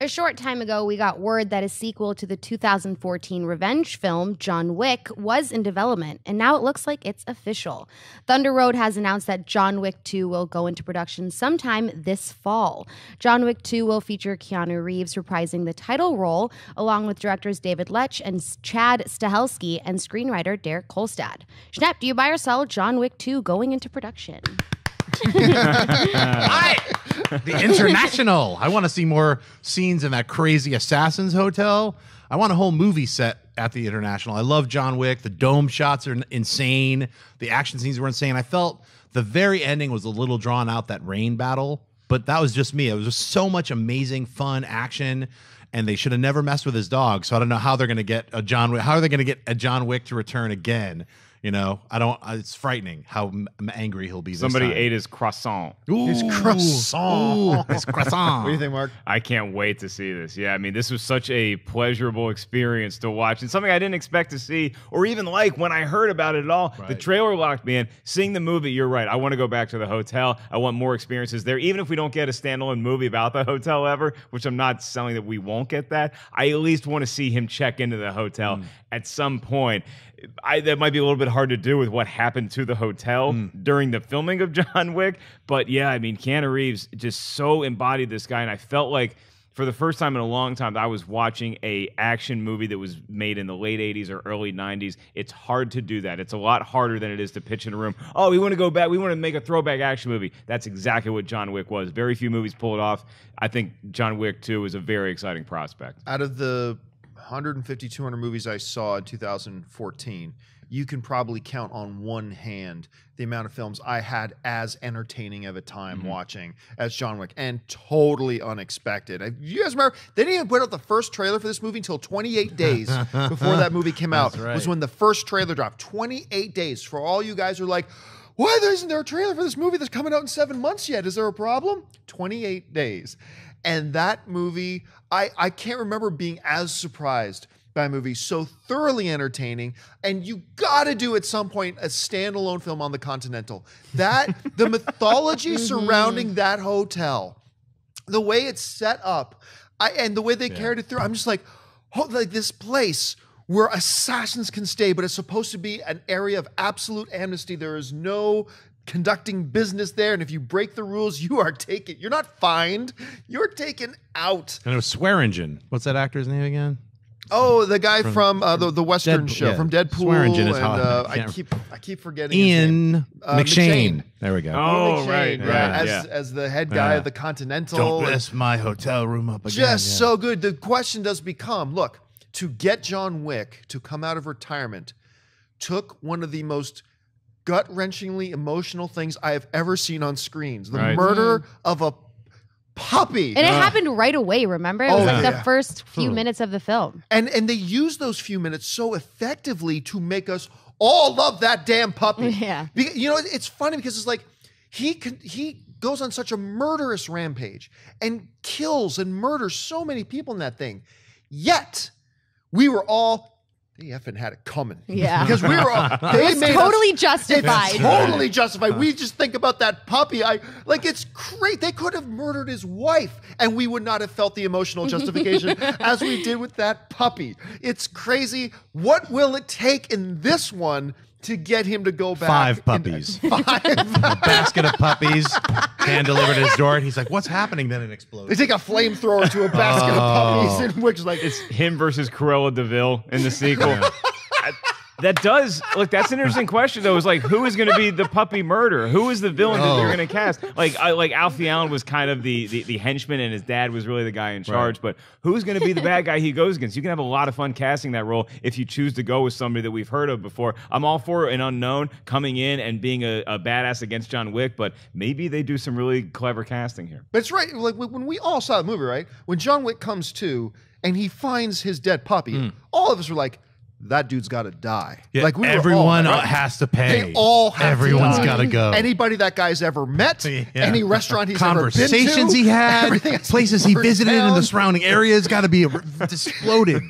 A short time ago, we got word that a sequel to the 2014 revenge film, John Wick, was in development, and now it looks like it's official. Thunder Road has announced that John Wick 2 will go into production sometime this fall. John Wick 2 will feature Keanu Reeves reprising the title role, along with directors David Leitch and Chad Stahelski and screenwriter Derek Kolstad. Schnapp, do you buy or sell John Wick 2 going into production? The International. I want to see more scenes in that crazy Assassins Hotel. I want a whole movie set at the International. I love John Wick. The dome shots are insane. The action scenes were insane. I felt the very ending was a little drawn out, that rain battle, but that was just me. It was just so much amazing, fun action, and they should have never messed with his dog. So I don't know how they're going to get a John Wick. How are they going to get a John Wick to return again? You know, I don't. It's frightening how angry he'll be. Somebody ate his croissant. Ooh. His croissant. His croissant. What do you think, Mark? I can't wait to see this. Yeah, I mean, this was such a pleasurable experience to watch, and something I didn't expect to see or even like when I heard about it at all. Right. The trailer locked me in. Seeing the movie, you're right. I want to go back to the hotel. I want more experiences there. Even if we don't get a standalone movie about the hotel ever, which I'm not selling that we won't get that, I at least want to see him check into the hotel at some point. That might be a little bit hard to do with what happened to the hotel during the filming of John Wick. But yeah, I mean, Keanu Reeves just so embodied this guy. And I felt like for the first time in a long time, I was watching a action movie that was made in the late 80s or early 90s. It's hard to do that. It's a lot harder than it is to pitch in a room. Oh, we want to go back. We want to make a throwback action movie. That's exactly what John Wick was. Very few movies pull it off. I think John Wick 2 is a very exciting prospect. Out of the 150, 200 movies I saw in 2014, you can probably count on one hand the amount of films I had as entertaining of a time watching as John Wick, and totally unexpected. You guys remember, they didn't even put out the first trailer for this movie until 28 days before that movie came out. Right. Was when the first trailer dropped. 28 days. For all you guys who are like, why isn't there a trailer for this movie that's coming out in 7 months yet? Is there a problem? 28 days. And that movie, I can't remember being as surprised by a movie so thoroughly entertaining. And you got to do at some point a standalone film on the Continental. The mythology surrounding that hotel, the way it's set up, and the way they carried it through, I'm just like this place where assassins can stay, but it's supposed to be an area of absolute amnesty. There is no conducting business there, and if you break the rules, you're not fined, you're taken out. And it was Swearingen. What's that actor's name again? Oh, the guy from the Western show, from Deadpool. Swearingen is I keep forgetting Ian his name. McShane. There we go. Oh, right. As the head guy of the Continental. Don't mess my hotel room up again. Just so good. The question does become, look, to get John Wick to come out of retirement took one of the most gut-wrenchingly emotional things I have ever seen on screens. The murder of a puppy. And it happened right away, remember? It was like the first few minutes of the film. And they used those few minutes so effectively to make us all love that damn puppy. Yeah. You know, it's funny because it's like he goes on such a murderous rampage and kills and murders so many people in that thing. Yet, we were all... They effing had it coming. Yeah. Because we were all... It's totally justified. It's totally justified. We just think about that puppy. It's great. They could have murdered his wife, and we would not have felt the emotional justification as we did with that puppy. It's crazy. What will it take in this one to get him to go back? 5 puppies. 5. A basket of puppies, hand delivered at his door, and he's like, what's happening? Then it explodes. They take a flamethrower to a basket of puppies, in which it's him versus Cruella de Vil in the sequel. That's an interesting question though. Is like, who is going to be the puppy murderer? Who is the villain that they're going to cast? Like Alfie Allen was kind of the henchman, and his dad was really the guy in charge. But who's going to be the bad guy he goes against? You can have a lot of fun casting that role if you choose to go with somebody that we've heard of before. I'm all for an unknown coming in and being a badass against John Wick, but maybe they do some really clever casting here. But it's right. Like when we all saw the movie, right? When John Wick comes to and he finds his dead puppy, all of us were like, that dude's got to die. Yeah, like everyone has to pay. They all have Everyone's got to go. Anybody that guy's ever met, any restaurant he's ever been to, conversations he had, places he visited in the surrounding areas got to be exploded.